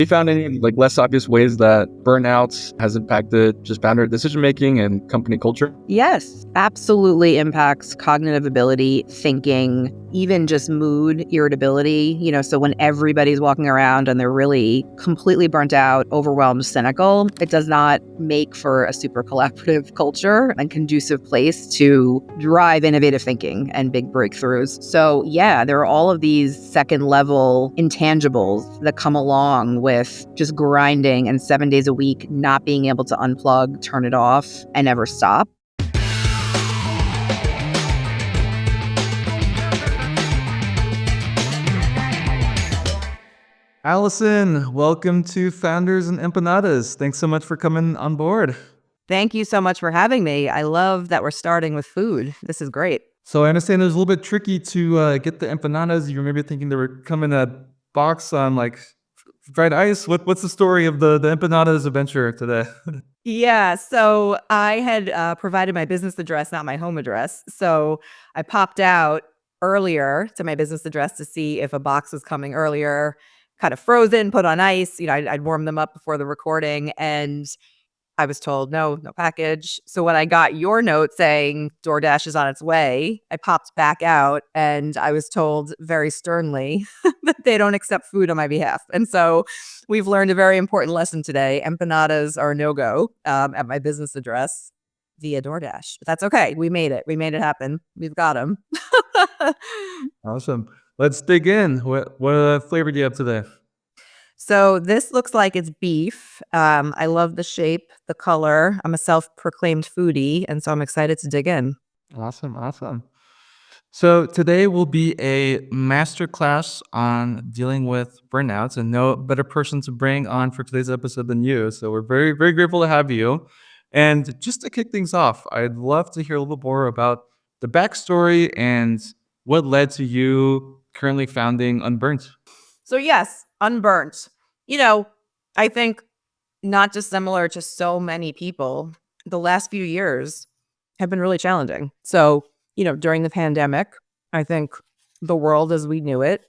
You found any less obvious ways that burnout has impacted just founder decision making and company culture? Yes, absolutely impacts cognitive ability, thinking, even just mood, irritability. So when everybody's walking around and they're really completely burnt out, overwhelmed, cynical, it does not make for a super collaborative culture and conducive place to drive innovative thinking and big breakthroughs. So yeah, there are all of these second level intangibles that come along with just grinding and 7 days a week, not being able to unplug, turn it off, and never stop. Alison, welcome to Founders and Empanadas. Thanks so much for coming on board. Thank you so much for having me. I love that we're starting with food. This is great. So I understand it was a little bit tricky to get the empanadas. You were maybe thinking they were coming in a box on dried ice. What's the story of the empanadas adventure today? Yeah, so I had provided my business address, not my home address. So I popped out earlier to my business address to see if a box was coming earlier, kind of frozen, put on ice. I'd warm them up before the recording, and I was told, no package. So when I got your note saying DoorDash is on its way, I popped back out and I was told very sternly that they don't accept food on my behalf. And so we've learned a very important lesson today. Empanadas are no-go at my business address via DoorDash. But that's okay. We made it. We made it happen. We've got them. Awesome. Let's dig in. What flavor do you have today? So this looks like it's beef. I love the shape, the color. I'm a self-proclaimed foodie, and so I'm excited to dig in. Awesome. So today will be a masterclass on dealing with burnouts, and no better person to bring on for today's episode than you. So we're very, very grateful to have you. And just to kick things off, I'd love to hear a little bit more about the backstory and what led to you currently founding UnBurnt. So yes, UnBurnt. I think not dissimilar to so many people, the last few years have been really challenging. So, during the pandemic, I think the world as we knew it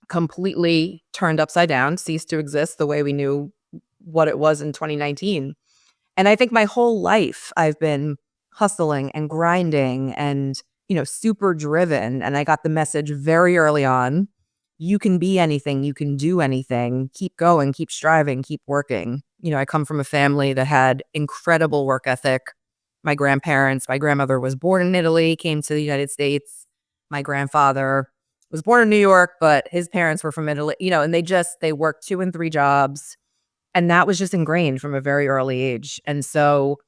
completely turned upside down, ceased to exist the way we knew what it was in 2019. And I think my whole life I've been hustling and grinding and, super driven. And I got the message very early on. You can be anything, you can do anything, keep going, keep striving, keep working. I come from a family that had incredible work ethic. My grandmother was born in Italy, came to the United States. My grandfather was born in New York, but his parents were from Italy, and they worked 2 and 3 jobs. And that was just ingrained from a very early age. And so,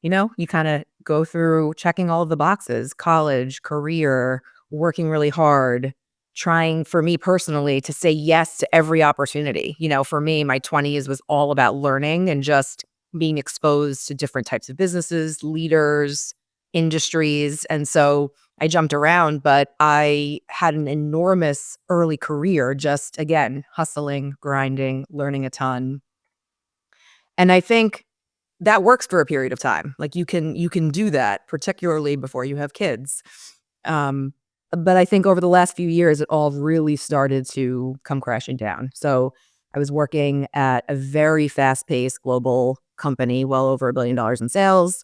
you kind of go through checking all of the boxes, college, career, working really hard, trying for me personally to say yes to every opportunity. For me, my 20s was all about learning and just being exposed to different types of businesses, leaders, industries. And so I jumped around, but I had an enormous early career, just again, hustling, grinding, learning a ton. And I think that works for a period of time. You can do that, particularly before you have kids. But I think over the last few years, it all really started to come crashing down. So I was working at a very fast-paced global company, well over $1 billion in sales,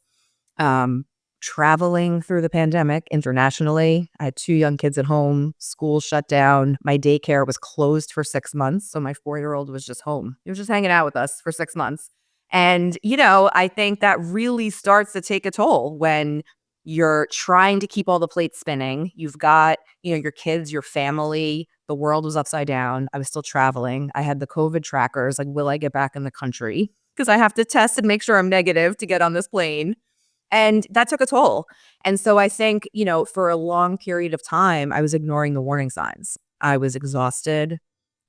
traveling through the pandemic internationally. I had 2 young kids at home, school shut down. My daycare was closed for 6 months. So my 4-year-old was just home. He was just hanging out with us for 6 months. And, I think that really starts to take a toll when you're trying to keep all the plates spinning. You've got, your kids, your family, the world was upside down. I was still traveling. I had the COVID trackers. Will I get back in the country? Because I have to test and make sure I'm negative to get on this plane. And that took a toll. And so I think, for a long period of time, I was ignoring the warning signs. I was exhausted.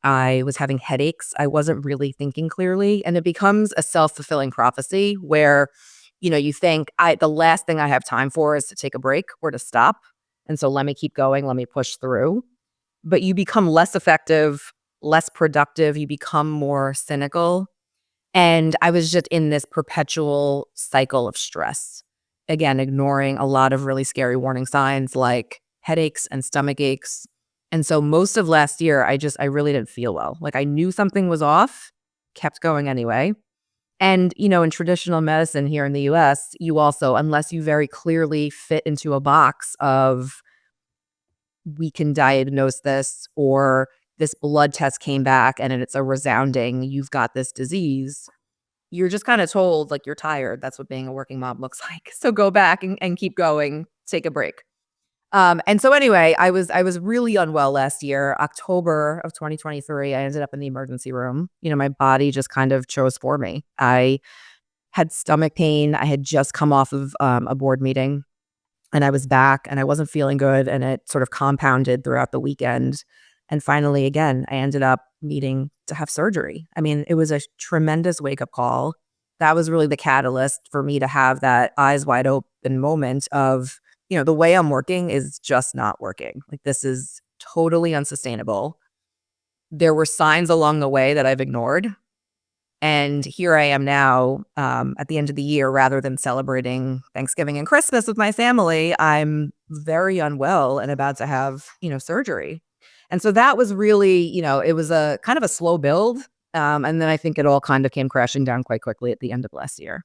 I was having headaches. I wasn't really thinking clearly. And it becomes a self-fulfilling prophecy where you think the last thing I have time for is to take a break or to stop. And so let me keep going. Let me push through. But you become less effective, less productive. You become more cynical. And I was just in this perpetual cycle of stress. Again, ignoring a lot of really scary warning signs like headaches and stomach aches. And so most of last year, I really didn't feel well. I knew something was off, kept going anyway. And, in traditional medicine here in the US, you also, unless you very clearly fit into a box of we can diagnose this, or this blood test came back and it's a resounding, you've got this disease, you're just kind of told like you're tired. That's what being a working mom looks like. So go back and keep going, take a break. And so anyway, I was really unwell last year, October of 2023. I ended up in the emergency room. My body just kind of chose for me. I had stomach pain. I had just come off of a board meeting, and I was back and I wasn't feeling good, and it sort of compounded throughout the weekend. And finally, again, I ended up needing to have surgery. I mean, it was a tremendous wake-up call. That was really the catalyst for me to have that eyes wide open moment of, the way I'm working is just not working. Like, this is totally unsustainable. There were signs along the way that I've ignored. And here I am now at the end of the year, rather than celebrating Thanksgiving and Christmas with my family, I'm very unwell and about to have, surgery. And so that was really, it was a kind of a slow build. And then I think it all kind of came crashing down quite quickly at the end of last year.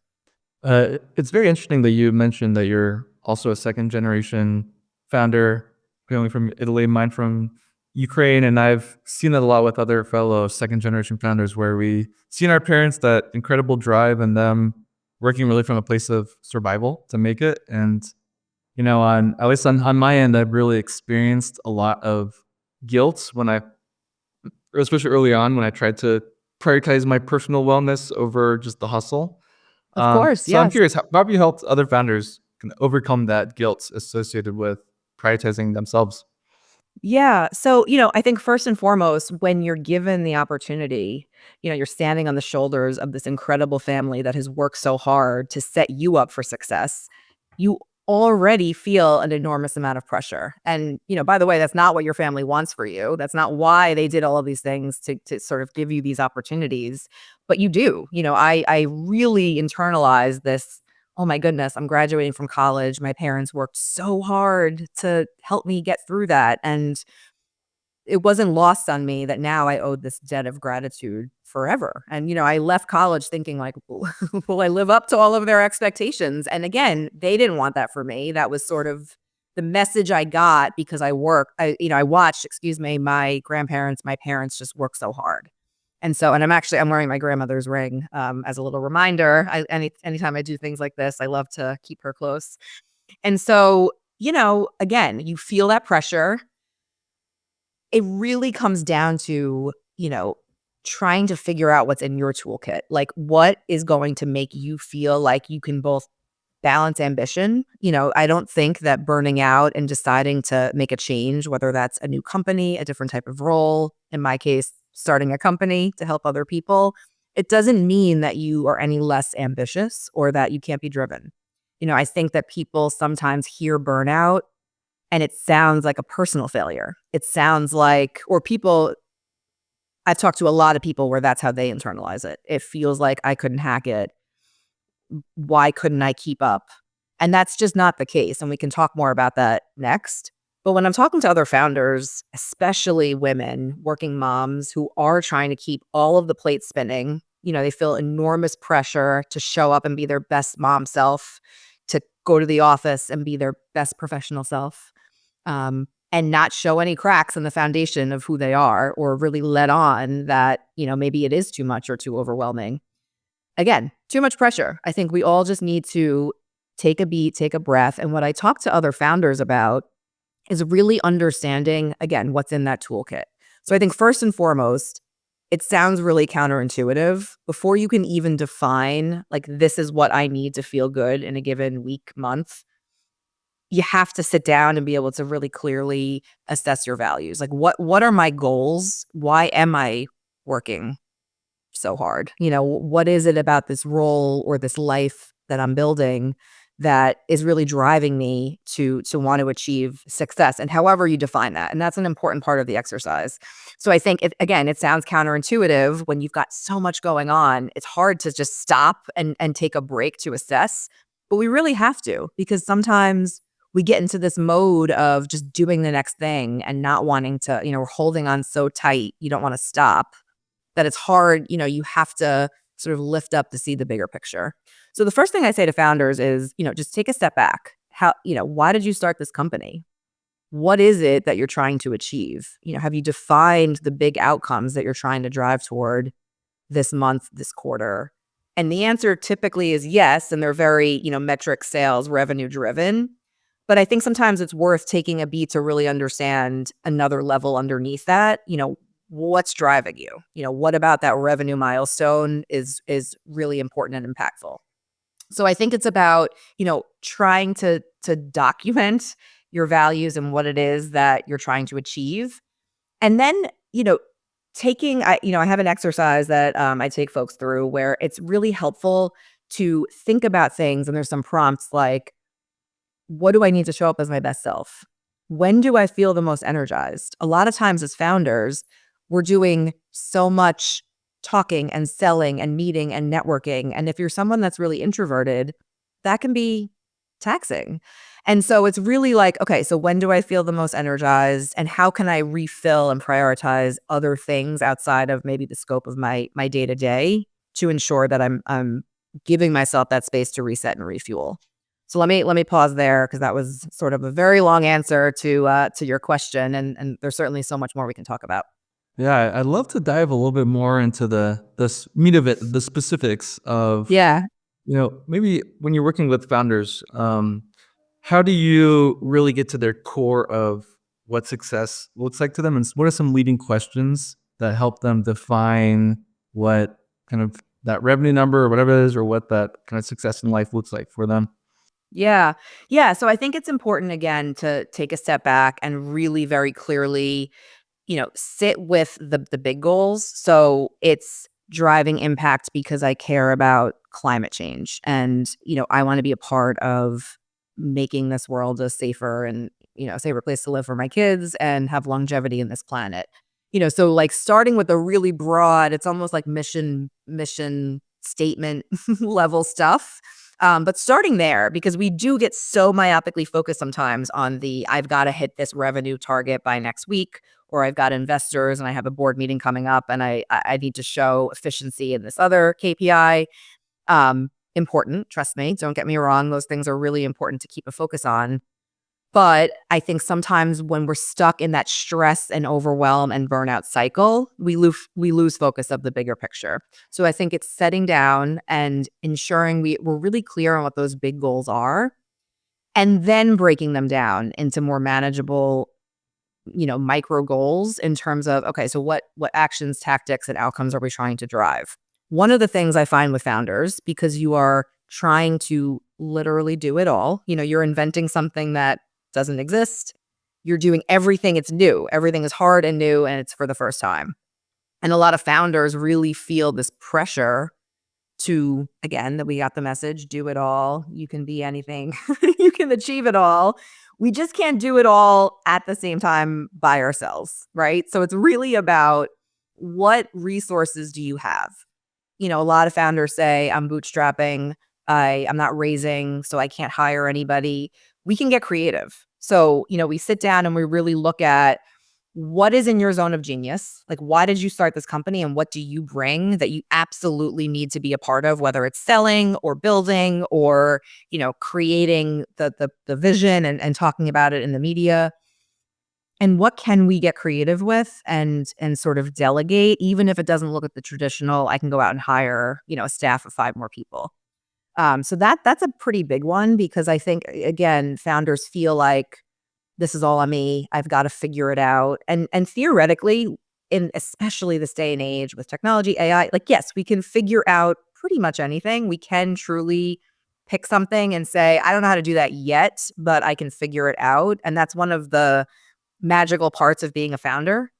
It's very interesting that you mentioned that you're also a second generation founder, family from Italy, mine from Ukraine. And I've seen it a lot with other fellow second generation founders, where we see in our parents that incredible drive and them working really from a place of survival to make it. And, at least on my end, I've really experienced a lot of guilt especially early on, when I tried to prioritize my personal wellness over just the hustle. Of course, So I'm yes. curious, how have you helped other founders can overcome that guilt associated with prioritizing themselves? Yeah. So, I think first and foremost, when you're given the opportunity, you're standing on the shoulders of this incredible family that has worked so hard to set you up for success, you already feel an enormous amount of pressure. And, by the way, that's not what your family wants for you. That's not why they did all of these things to sort of give you these opportunities. But you do. I really internalized this. Oh my goodness, I'm graduating from college. My parents worked so hard to help me get through that. And it wasn't lost on me that now I owed this debt of gratitude forever. And, I left college thinking like, will I live up to all of their expectations? And again, they didn't want that for me. That was sort of the message I got because I watched, my grandparents, my parents just work so hard. And so, and I'm wearing my grandmother's ring as a little reminder. Anytime I do things like this, I love to keep her close. And so, again, you feel that pressure. It really comes down to, trying to figure out what's in your toolkit. Like, what is going to make you feel like you can both balance ambition. I don't think that burning out and deciding to make a change, whether that's a new company, a different type of role, in my case, starting a company to help other people, it doesn't mean that you are any less ambitious or that you can't be driven. I think that people sometimes hear burnout and it sounds like a personal failure. It sounds like, I've talked to a lot of people where that's how they internalize it. It feels like I couldn't hack it. Why couldn't I keep up? And that's just not the case. And we can talk more about that next. But when I'm talking to other founders, especially women, working moms who are trying to keep all of the plates spinning, they feel enormous pressure to show up and be their best mom self, to go to the office and be their best professional self, and not show any cracks in the foundation of who they are, or really let on that, maybe it is too much or too overwhelming. Again, too much pressure. I think we all just need to take a beat, take a breath. And what I talk to other founders about is really understanding, again, what's in that toolkit. So I think first and foremost, it sounds really counterintuitive. Before you can even define, like, this is what I need to feel good in a given week, month, you have to sit down and be able to really clearly assess your values. Like, what are my goals? Why am I working so hard? What is it about this role or this life that I'm building that is really driving me to want to achieve success, and however you define that. And that's an important part of the exercise. So I think, it sounds counterintuitive when you've got so much going on. It's hard to just stop and take a break to assess, but we really have to, because sometimes we get into this mode of just doing the next thing and not wanting to, we're holding on so tight. You don't want to stop. that it's hard, you have to sort of lift up to see the bigger picture. So the first thing I say to founders is, just take a step back. Why did you start this company? What is it that you're trying to achieve? Have you defined the big outcomes that you're trying to drive toward this month, this quarter? And the answer typically is yes. And they're very, metric, sales, revenue driven. But I think sometimes it's worth taking a beat to really understand another level underneath that. What's driving you? What about that revenue milestone is really important and impactful? So I think it's about, trying to document your values and what it is that you're trying to achieve. And then, I have an exercise that I take folks through where it's really helpful to think about things. And there's some prompts like, what do I need to show up as my best self? When do I feel the most energized? A lot of times as founders, we're doing so much talking and selling and meeting and networking. And if you're someone that's really introverted, that can be taxing. And so it's really like, okay, so when do I feel the most energized, and how can I refill and prioritize other things outside of maybe the scope of my day-to-day to ensure that I'm giving myself that space to reset and refuel. So let me pause there, because that was sort of a very long answer to your question, and there's certainly so much more we can talk about. Yeah, I'd love to dive a little bit more into the meat of it, the specifics of, maybe when you're working with founders, how do you really get to their core of what success looks like to them? And what are some leading questions that help them define what kind of that revenue number or whatever it is, or what that kind of success in life looks like for them? Yeah. So I think it's important, again, to take a step back and really very clearly, sit with the big goals. So it's driving impact because I care about climate change, and, I want to be a part of making this world a safer and, safer place to live for my kids and have longevity in this planet. So like starting with a really broad, it's almost like mission statement level stuff. But starting there, because we do get so myopically focused sometimes on I've got to hit this revenue target by next week, or I've got investors and I have a board meeting coming up and I need to show efficiency in this other KPI. Important, trust me, don't get me wrong. Those things are really important to keep a focus on. But I think sometimes when we're stuck in that stress and overwhelm and burnout cycle, we lose focus of the bigger picture. So I think it's setting down and ensuring we're really clear on what those big goals are, and then breaking them down into more manageable, micro goals in terms of, okay, so what actions, tactics, and outcomes are we trying to drive? One of the things I find with founders, because you are trying to literally do it all, you're inventing something that doesn't exist. You're doing everything. It's new. Everything is hard and new, and it's for the first time. And a lot of founders really feel this pressure to, again, that we got the message, do it all. You can be anything. You can achieve it all. We just can't do it all at the same time by ourselves, right? So it's really about, what resources do you have? A lot of founders say, I'm bootstrapping. I'm not raising, so I can't hire anybody. We can get creative. So, we sit down and we really look at what is in your zone of genius. Like, why did you start this company, and what do you bring that you absolutely need to be a part of, whether it's selling or building or, creating the vision and talking about it in the media. And what can we get creative with and sort of delegate, even if it doesn't look at the traditional, I can go out and hire, a staff of 5 more people. So that's a pretty big one, because I think, again, founders feel like this is all on me. I've got to figure it out. And theoretically, in especially this day and age with technology, AI, like, yes, we can figure out pretty much anything. We can truly pick something and say, I don't know how to do that yet, but I can figure it out. And that's one of the magical parts of being a founder.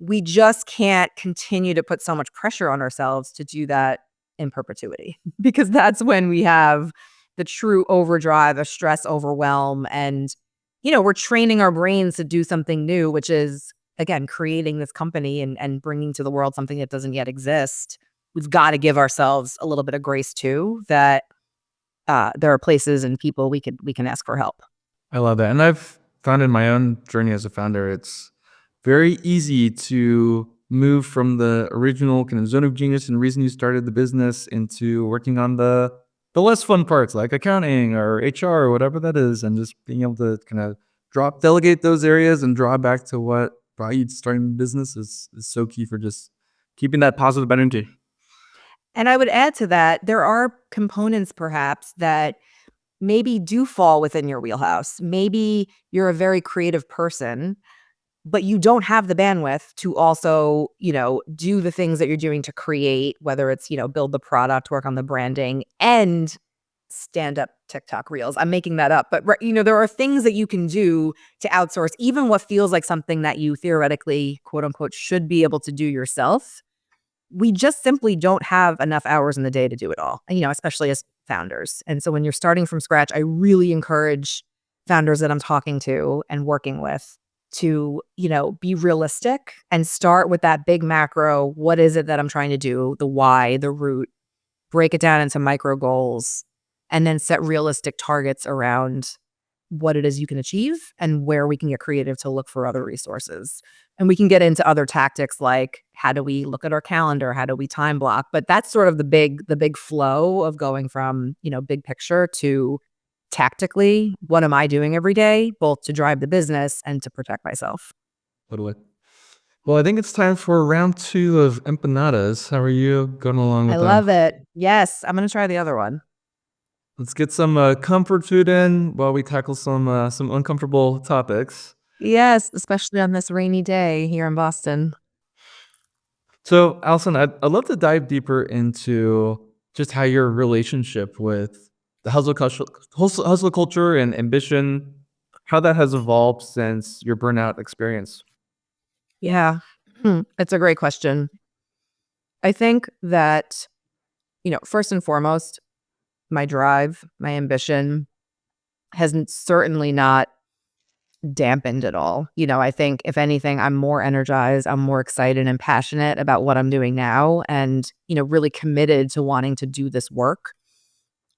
We just can't continue to put so much pressure on ourselves to do that in perpetuity, because that's when we have the true overdrive of stress, overwhelm, and we're training our brains to do something new, which is, again, creating this company and bringing to the world something that doesn't yet exist. We've got to give ourselves a little bit of grace too, that there are places and people we can ask for help. I love that. And I've found in my own journey as a founder, it's very easy to move from the original kind of zone of genius and reason you started the business into working on the less fun parts like accounting or HR or whatever that is, and just being able to kind of delegate those areas and draw back to what brought you to starting the business is so key for just keeping that positive energy. And I would add to that, there are components perhaps that maybe do fall within your wheelhouse. Maybe you're a very creative person, but you don't have the bandwidth to also, do the things that you're doing to create, whether it's, build the product, work on the branding, and stand up TikTok reels. I'm making that up, but there are things that you can do to outsource even what feels like something that you theoretically, quote unquote, should be able to do yourself. We just simply don't have enough hours in the day to do it all, especially as founders. And so when you're starting from scratch, I really encourage founders that I'm talking to and working with to, be realistic and start with that big macro. What is it that I'm trying to do? The why, the root, break it down into micro goals, and then set realistic targets around what it is you can achieve and where we can get creative to look for other resources. And we can get into other tactics like how do we look at our calendar? How do we time block? But that's sort of the big flow of going from, big picture to tactically, what am I doing every day, both to drive the business and to protect myself. Totally. Well, I think it's time for round 2 of empanadas. How are you going along with I that? love it. Yes, I'm going to try the other one. Let's get some comfort food in while we tackle some uncomfortable topics. Yes, especially on this rainy day here in Boston. So, Alison, I'd love to dive deeper into just how your relationship with the hustle culture and ambition, how that has evolved since your burnout experience. Yeah, it's a great question. I think that, first and foremost, my drive, my ambition has certainly not dampened at all. I think if anything, I'm more energized, I'm more excited and passionate about what I'm doing now and, really committed to wanting to do this work,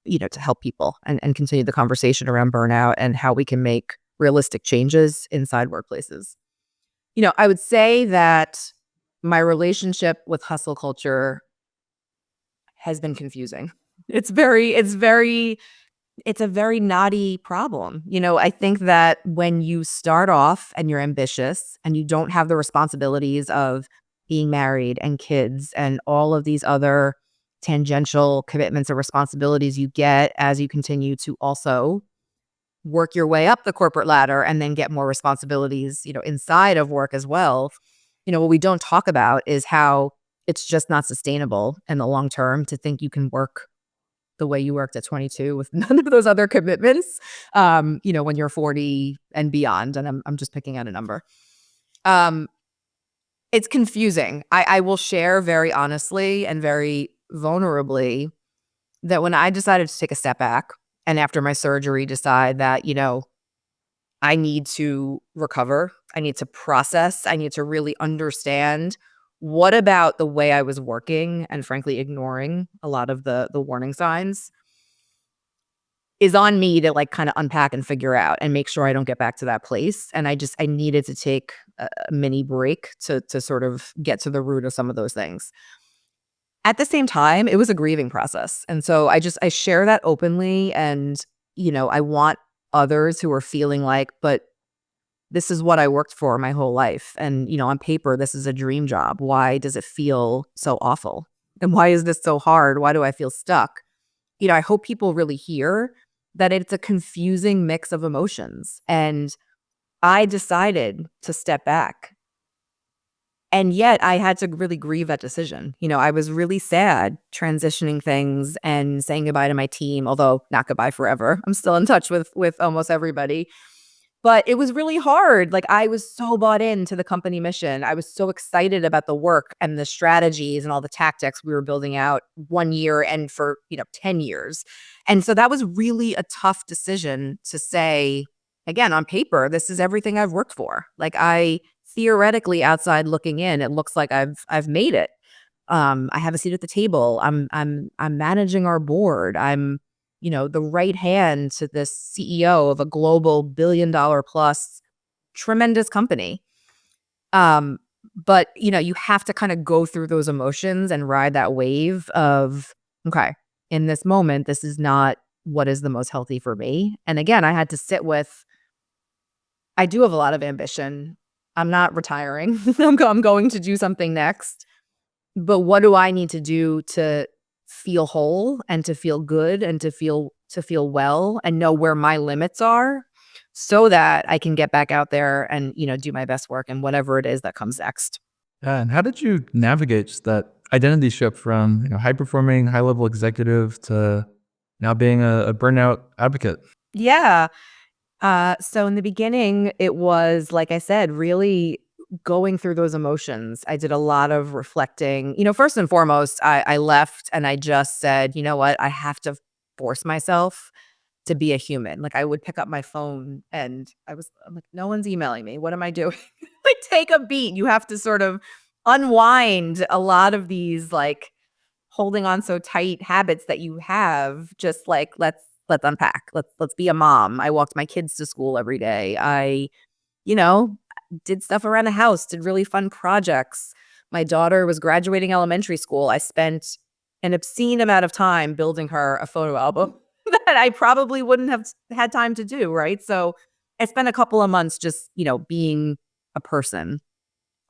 to help people and continue the conversation around burnout and how we can make realistic changes inside workplaces. I would say that my relationship with hustle culture has been confusing. It's a very knotty problem. I think that when you start off and you're ambitious and you don't have the responsibilities of being married and kids and all of these other tangential commitments or responsibilities you get as you continue to also work your way up the corporate ladder and then get more responsibilities, inside of work as well. What we don't talk about is how it's just not sustainable in the long term to think you can work the way you worked at 22 with none of those other commitments, when you're 40 and beyond. And I'm just picking out a number. It's confusing. I will share very honestly and very vulnerably that when I decided to take a step back and after my surgery decide that, I need to recover, I need to process, I need to really understand what about the way I was working and frankly ignoring a lot of the warning signs is on me to kind of unpack and figure out and make sure I don't get back to that place. And I needed to take a mini break to sort of get to the root of some of those things. At the same time, it was a grieving process. And so I share that openly and, I want others who are feeling like, but this is what I worked for my whole life. And, on paper, this is a dream job. Why does it feel so awful? And why is this so hard? Why do I feel stuck? I hope people really hear that it's a confusing mix of emotions. And I decided to step back. And yet I had to really grieve that decision. I was really sad transitioning things and saying goodbye to my team, although not goodbye forever. I'm still in touch with almost everybody. But it was really hard. I was so bought into the company mission. I was so excited about the work and the strategies and all the tactics we were building out 1 year and for, 10 years. And so that was really a tough decision to say, again, on paper, this is everything I've worked for. I theoretically outside looking in, it looks like I've made it. I have a seat at the table. I'm managing our board. I'm the right hand to the CEO of a global $1 billion plus tremendous company. But, you have to kind of go through those emotions and ride that wave of, okay, in this moment, this is not what is the most healthy for me. And again, I had to sit with, I do have a lot of ambition. I'm not retiring. I'm going to do something next. But what do I need to do to feel whole and to feel good and to feel well and know where my limits are so that I can get back out there and, do my best work and whatever it is that comes next. Yeah, and how did you navigate that identity shift from high performing, high level executive to now being a burnout advocate? Yeah. So in the beginning, it was, like I said, really going through those emotions. I did a lot of reflecting. First and foremost, I left and I just said, you know what? I have to force myself to be a human. Like I would pick up my phone and I'm like, no one's emailing me. What am I doing? Like take a beat. You have to sort of unwind a lot of these like holding on so tight habits that you have. Just like let's unpack. Let's be a mom. I walked my kids to school every day. I, did stuff around the house, did really fun projects. My daughter was graduating elementary school. I spent an obscene amount of time building her a photo album that I probably wouldn't have had time to do, right? So I spent a couple of months just, being a person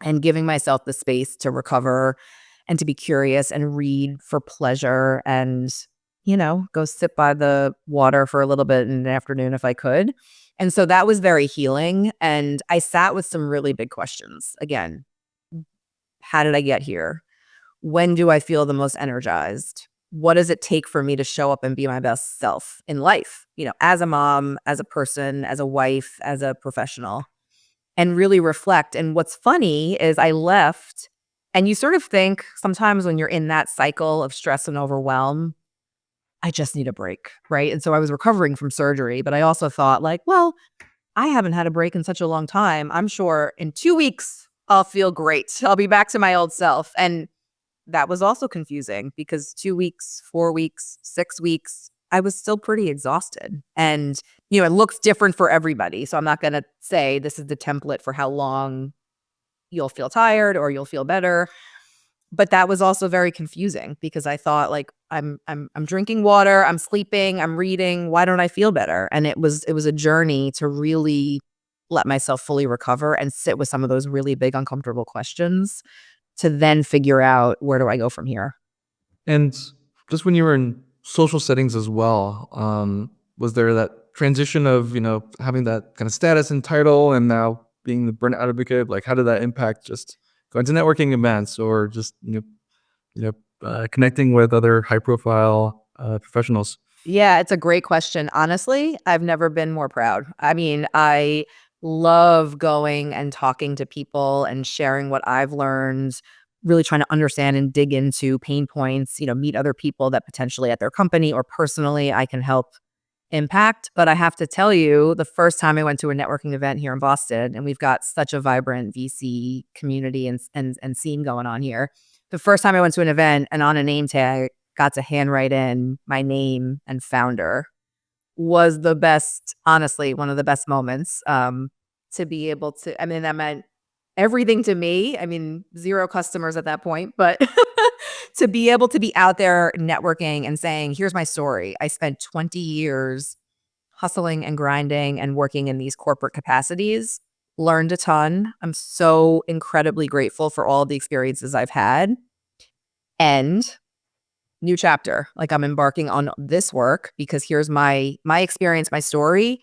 and giving myself the space to recover and to be curious and read for pleasure and, go sit by the water for a little bit in the afternoon if I could. And so that was very healing. And I sat with some really big questions. Again, how did I get here? When do I feel the most energized? What does it take for me to show up and be my best self in life? As a mom, as a person, as a wife, as a professional, and really reflect. And what's funny is I left, and you sort of think sometimes when you're in that cycle of stress and overwhelm, I just need a break, right? And so I was recovering from surgery, but I also thought like, well, I haven't had a break in such a long time. I'm sure in 2 weeks, I'll feel great. I'll be back to my old self. And that was also confusing because 2 weeks, 4 weeks, 6 weeks, I was still pretty exhausted. And, it looks different for everybody. So I'm not going to say this is the template for how long you'll feel tired or you'll feel better. But that was also very confusing because I thought like I'm drinking water, I'm sleeping, I'm reading. Why don't I feel better? And it was a journey to really let myself fully recover and sit with some of those really big uncomfortable questions to then figure out where do I go from here. And just when you were in social settings as well, was there that transition of having that kind of status and title and now being the burnout advocate? Like how did that impact just going to networking events or just connecting with other high profile professionals? Yeah, it's a great question. Honestly, I've never been more proud. I mean, I love going and talking to people and sharing what I've learned, really trying to understand and dig into pain points, meet other people that potentially at their company or personally I can help impact. But I have to tell you, the first time I went to a networking event here in Boston, and we've got such a vibrant VC community and scene going on here. The first time I went to an event and on a name tag got to handwrite in my name and founder was the best, honestly, one of the best moments to be able to, I mean, that meant everything to me. I mean, 0 customers at that point, but to be able to be out there networking and saying, here's my story. I spent 20 years hustling and grinding and working in these corporate capacities, learned a ton. I'm so incredibly grateful for all the experiences I've had. And new chapter, like I'm embarking on this work because here's my experience, my story.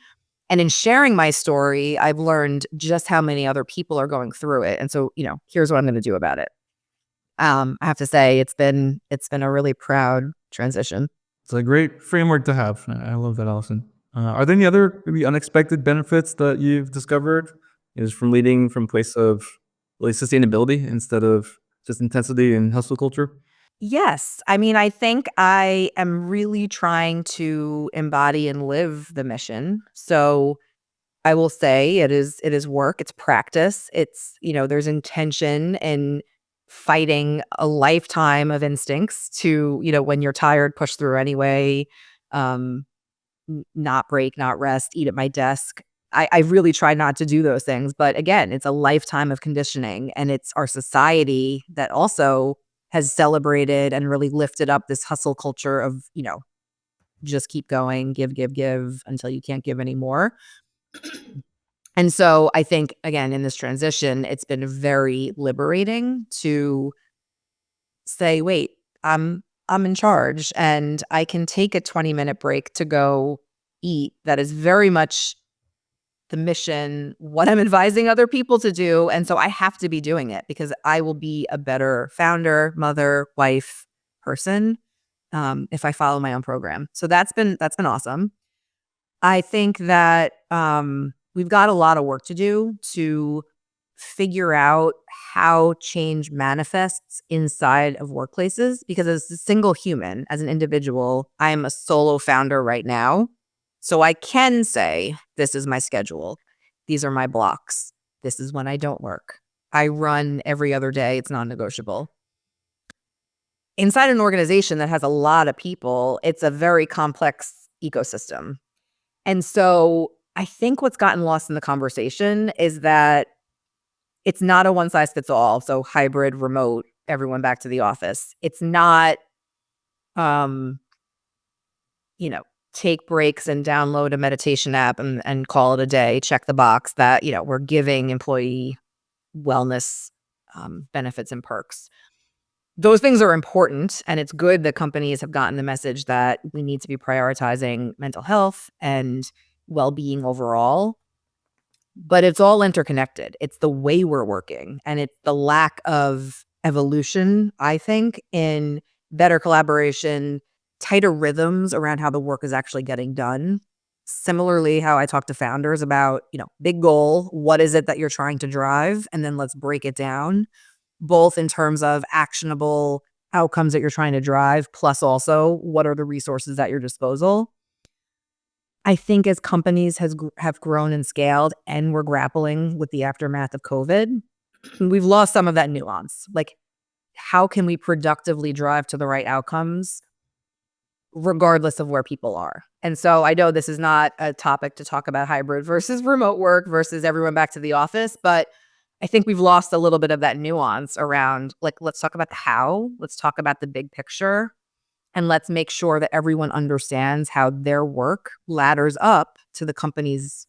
And in sharing my story, I've learned just how many other people are going through it. And so, here's what I'm going to do about it. I have to say it's been a really proud transition. It's a great framework to have. I love that, Alison. Are there any other maybe unexpected benefits that you've discovered is from leading from a place of really sustainability instead of just intensity and hustle culture? Yes. I mean, I think I am really trying to embody and live the mission. So I will say it is work, it's practice. It's, there's intention in fighting a lifetime of instincts to, when you're tired, push through anyway, not break, not rest, eat at my desk. I really try not to do those things. But again, it's a lifetime of conditioning, and it's our society that also has celebrated and really lifted up this hustle culture of, just keep going, give, until you can't give anymore. And so I think, again, in this transition, it's been very liberating to say, wait, I'm in charge, and I can take a 20-minute break to go eat. That is very much the mission, what I'm advising other people to do. And so I have to be doing it because I will be a better founder, mother, wife, person if I follow my own program. So that's been awesome. I think that we've got a lot of work to do to figure out how change manifests inside of workplaces, because as a single human, as an individual, I'm a solo founder right now. So I can say, this is my schedule. These are my blocks. This is when I don't work. I run every other day. It's non-negotiable. Inside an organization that has a lot of people, it's a very complex ecosystem. And so I think what's gotten lost in the conversation is that it's not a one size fits all. So hybrid, remote, everyone back to the office. It's not, take breaks and download a meditation app and call it a day, check the box that, we're giving employee wellness benefits and perks. Those things are important, and it's good that companies have gotten the message that we need to be prioritizing mental health and well-being overall. But it's all interconnected. It's the way we're working, and it's the lack of evolution, I think, in better collaboration, tighter rhythms around how the work is actually getting done. Similarly, how I talk to founders about, big goal, what is it that you're trying to drive? And then let's break it down, both in terms of actionable outcomes that you're trying to drive, plus also what are the resources at your disposal. I think as companies have grown and scaled, and we're grappling with the aftermath of COVID, we've lost some of that nuance. Like, how can we productively drive to the right outcomes regardless of where people are? And so I know this is not a topic to talk about hybrid versus remote work versus everyone back to the office, but I think we've lost a little bit of that nuance around, let's talk about the how, let's talk about the big picture, and let's make sure that everyone understands how their work ladders up to the company's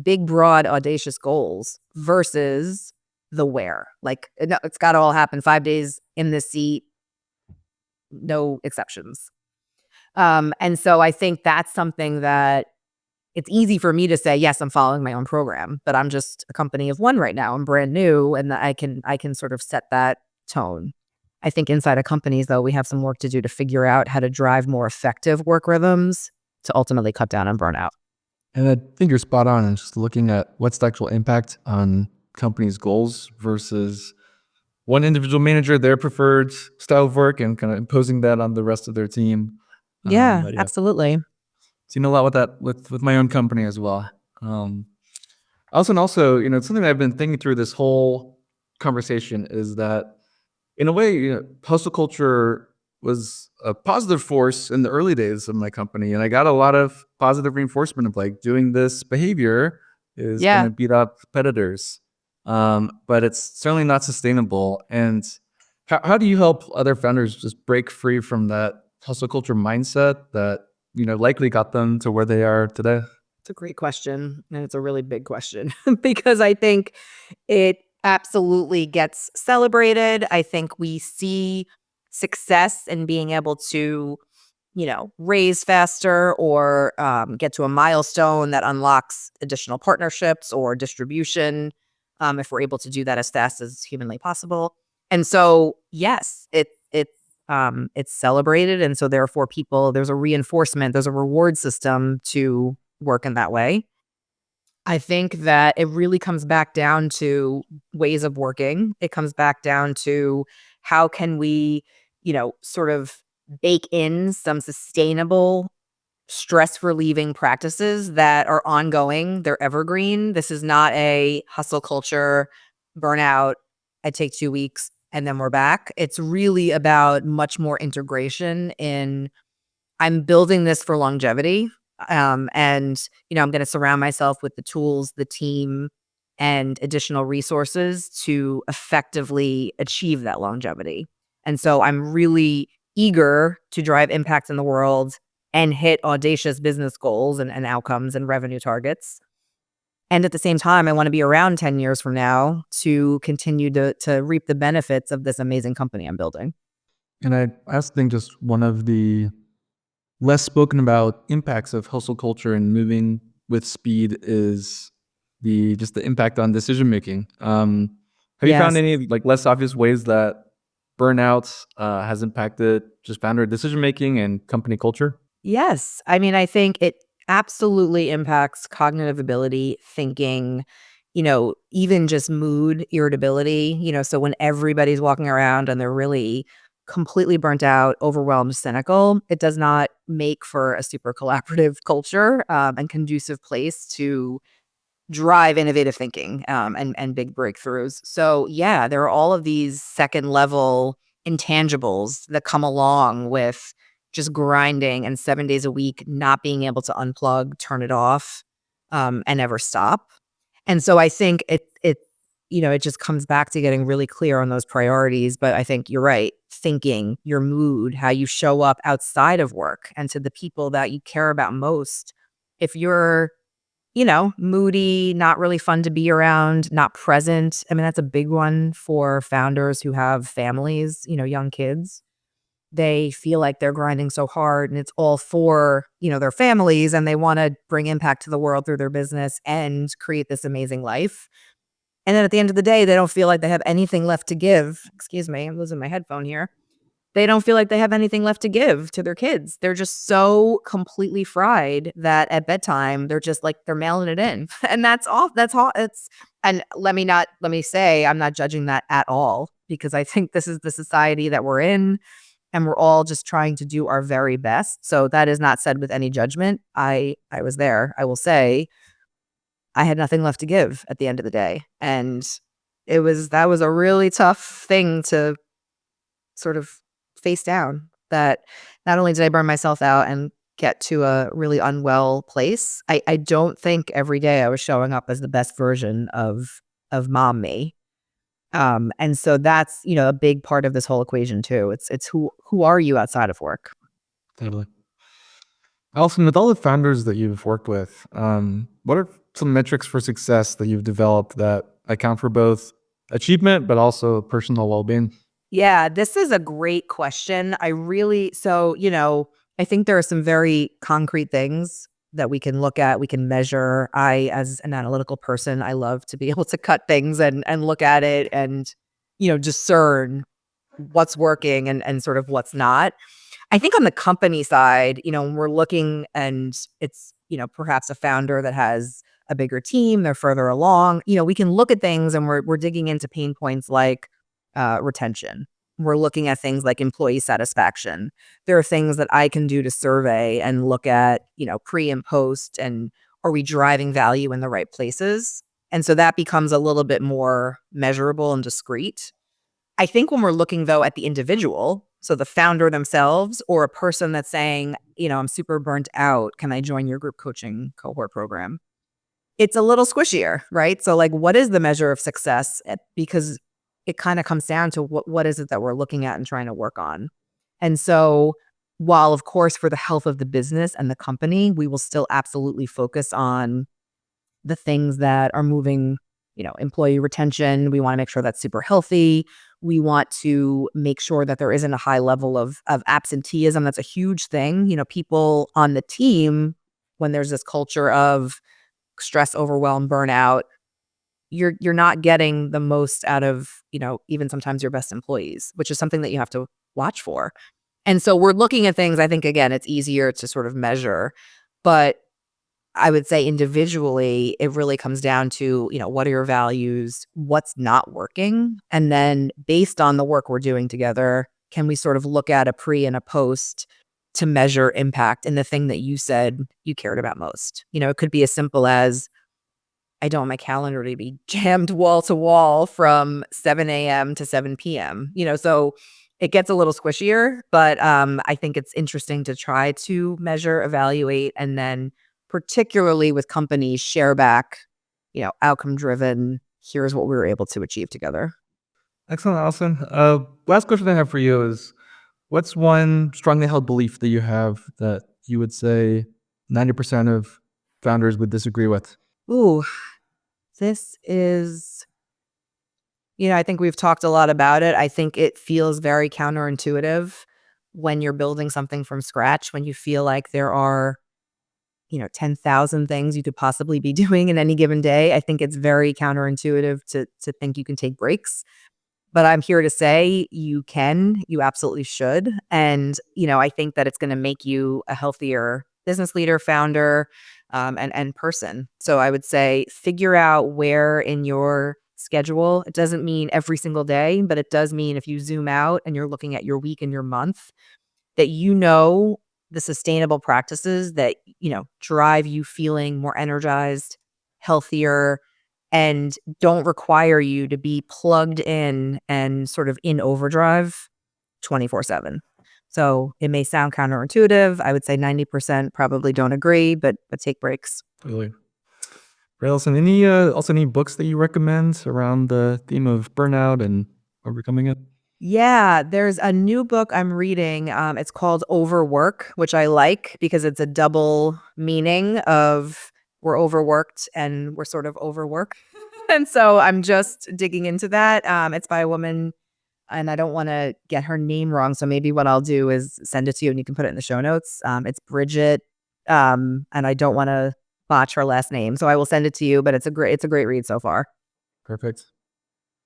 big, broad, audacious goals versus the where. No, it's got to all happen 5 days in this seat, no exceptions. And so I think that's something that it's easy for me to say, yes, I'm following my own program, but I'm just a company of one right now. I'm brand new, and I can sort of set that tone. I think inside of companies, though, we have some work to do to figure out how to drive more effective work rhythms to ultimately cut down on burnout. And I think you're spot on in just looking at what's the actual impact on companies' goals versus one individual manager, their preferred style of work, and kind of imposing that on the rest of their team. Yeah, But absolutely. Seen a lot with that with my own company as well. Also, something that I've been thinking through this whole conversation is that, in a way, hustle culture was a positive force in the early days of my company, and I got a lot of positive reinforcement of doing this behavior is going to beat up competitors. But it's certainly not sustainable. And how do you help other founders just break free from that hustle culture mindset that likely got them to where they are today? It's a great question, and it's a really big question because I think it absolutely gets celebrated. I think we see success in being able to, raise faster or get to a milestone that unlocks additional partnerships or distribution if we're able to do that as fast as humanly possible. And so, yes, it's celebrated. And so therefore there's a reinforcement, there's a reward system to work in that way. I think that it really comes back down to ways of working. It comes back down to how can we, sort of bake in some sustainable stress relieving practices that are ongoing. They're evergreen. This is not a hustle culture, burnout, I take 2 weeks and then we're back. It's really about much more integration in, I'm building this for longevity. And, I'm going to surround myself with the tools, the team, and additional resources to effectively achieve that longevity. And so I'm really eager to drive impact in the world and hit audacious business goals and outcomes and revenue targets. And at the same time, I want to be around 10 years from now to continue to reap the benefits of this amazing company I'm building. And I also think just one of the less spoken about impacts of hustle culture and moving with speed is the impact on decision making. Have you found Yes. any like less obvious ways that burnout has impacted just founder decision making and company culture? Yes. I mean, I think it absolutely impacts cognitive ability, thinking, even just mood, irritability, so when everybody's walking around and they're really completely burnt out, overwhelmed, cynical, it does not make for a super collaborative culture and conducive place to drive innovative thinking and big breakthroughs. So yeah, there are all of these second level intangibles that come along with just grinding and 7 days a week, not being able to unplug, turn it off, and never stop. And so I think it just comes back to getting really clear on those priorities. But I think you're right. Thinking, your mood, how you show up outside of work and to the people that you care about most. If you're moody, not really fun to be around, not present. I mean, that's a big one for founders who have families, young kids. They feel like they're grinding so hard and it's all for, their families, and they want to bring impact to the world through their business and create this amazing life. And then at the end of the day, they don't feel like they have anything left to give. Excuse me, I'm losing my headphone here. They don't feel like they have anything left to give to their kids. They're just so completely fried that at bedtime, they're just like, they're mailing it in. And that's all. And let me say, I'm not judging that at all, because I think this is the society that we're in and we're all just trying to do our very best. So that is not said with any judgment. I was there. I will say I had nothing left to give at the end of the day. And that was a really tough thing to sort of face down, that not only did I burn myself out and get to a really unwell place, I don't think every day I was showing up as the best version of mom me. And so that's, a big part of this whole equation too. It's who are you outside of work? Totally. Alison, with all the founders that you've worked with, what are some metrics for success that you've developed that account for both achievement but also personal well-being? Yeah, this is a great question. I think there are some very concrete things that we can look at, we can measure. As an analytical person, I love to be able to cut things and look at it and, discern what's working and sort of what's not. I think on the company side, when we're looking and it's, perhaps a founder that has a bigger team, they're further along, we can look at things and we're digging into pain points like retention. We're looking at things like employee satisfaction. There are things that I can do to survey and look at, pre and post, and are we driving value in the right places? And so that becomes a little bit more measurable and discrete. I think when we're looking though at the individual, so the founder themselves or a person that's saying, I'm super burnt out, can I join your group coaching cohort program? It's a little squishier, right? So like, what is the measure of success? Because it kind of comes down to what is it that we're looking at and trying to work on. And so while of course for the health of the business and the company, we will still absolutely focus on the things that are moving, employee retention. We want to make sure that's super healthy. We want to make sure that there isn't a high level of absenteeism. That's a huge thing. People on the team, when there's this culture of stress, overwhelm, burnout, you're not getting the most out of, even sometimes your best employees, which is something that you have to watch for. And so we're looking at things, I think, again, it's easier to sort of measure, but I would say individually, it really comes down to, what are your values, what's not working? And then based on the work we're doing together, can we sort of look at a pre and a post to measure impact in the thing that you said you cared about most? It could be as simple as, I don't want my calendar to be jammed wall to wall from 7 a.m. to 7 p.m. So it gets a little squishier, but I think it's interesting to try to measure, evaluate, and then particularly with companies share back, outcome driven. Here's what we were able to achieve together. Excellent, Alison. Last question I have for you is, what's one strongly held belief that you have that you would say 90% of founders would disagree with? Ooh, this is, I think we've talked a lot about it. I think it feels very counterintuitive when you're building something from scratch, when you feel like there are, 10,000 things you could possibly be doing in any given day. I think it's very counterintuitive to think you can take breaks. But I'm here to say you absolutely should. And, I think that it's going to make you a healthier business leader, founder, and person. So I would say figure out where in your schedule, it doesn't mean every single day, but it does mean if you zoom out and you're looking at your week and your month, that the sustainable practices that, drive you feeling more energized, healthier, and don't require you to be plugged in and sort of in overdrive 24/7. So it may sound counterintuitive. I would say 90% probably don't agree, but take breaks. Really. Right, Alison, any books that you recommend around the theme of burnout and overcoming it? Yeah, there's a new book I'm reading. It's called Overwork, which I like because it's a double meaning of we're overworked and we're sort of overworked. And so I'm just digging into that. It's by a woman, and I don't want to get her name wrong. So maybe what I'll do is send it to you and you can put it in the show notes. It's Bridget, and I don't want to botch her last name. So I will send it to you, but it's a great read so far. Perfect.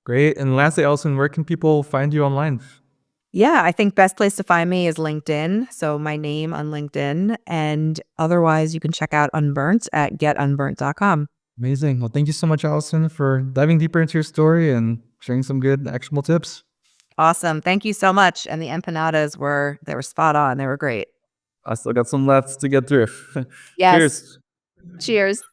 Great. And lastly, Alison, where can people find you online? Yeah, I think best place to find me is LinkedIn. So my name on LinkedIn. And otherwise, you can check out UnBurnt at getunburnt.com. Amazing. Well, thank you so much, Alison, for diving deeper into your story and sharing some good actionable tips. Awesome. Thank you so much. And the empanadas were spot on. They were great. I still got some left to get through. Yes. Cheers. Cheers.